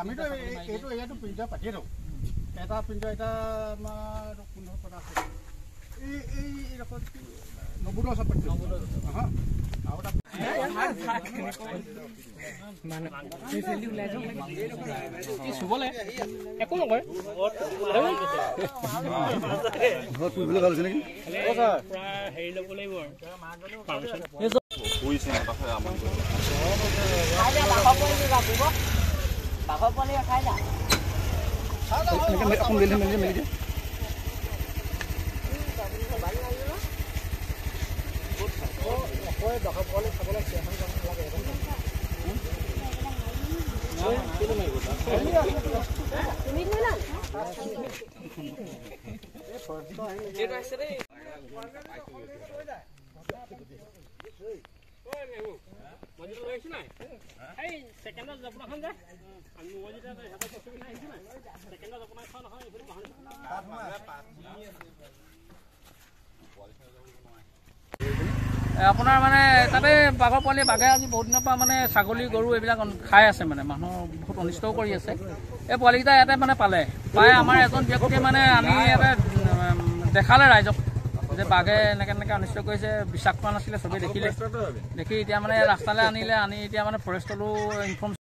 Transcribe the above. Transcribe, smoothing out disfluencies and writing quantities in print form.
আমি তো এইটো ইয়াতো পিঞ্জা পাতি দিওঁ এটা পিঞ্জা এটা আমাৰ 15 আছে এই ৰকম 90 আছে পাতি হা আৰু এটা মানে ফেসিলিটি ওলাই যাও কি সুবলে একো নকয় ঘৰ পুইবলৈ ভাল আছে নেকি ও স্যাৰ পুৰা হেৰি লব লাগিব পাৰমিশন পুইছে না তাকে আমন কৰিব খাই যা বাবা পৰি ৰাখিব বাবা পৰি খাই যা এখন মেলি দে ওই বাবা পৰি খাবলৈ চেখন লাগে তুমি না এটা আছে রে ওই মেহু মজিদ লইছ না এই সেকেন্ডত জপনা খান যা আমি মজিদা হাতে কষ্ট নাই না সেকেন্ডত জপনা খান হয় এফালে বাহন কাট মারে পাতি আপোনাৰ মানে তাতে বাঘৰ পোৱালি বাঘে আজি বহুত দিনৰ পৰা মানে ছাগলী গৰু এইবিলাক খাই আছে মানে মানুহ বহুত অনিষ্টও কৰি আছে এই পোৱালিকেইটা ইয়াতে মানে পালে পাই আমাৰ এজন ব্যক্তিয়ে মানে আনি ইয়াতে দেখালে ৰাইজক যে বাঘে এনেকৈ অনিষ্ট কৰিছে বিশ্বাস কৰা নাছিলে চবেই দেখিলে দেখি এতিয়া মানে ৰাস্তালৈ আনিলে আনি এতিয়া মানে ফৰেষ্টলৈ ইনফৰ্ম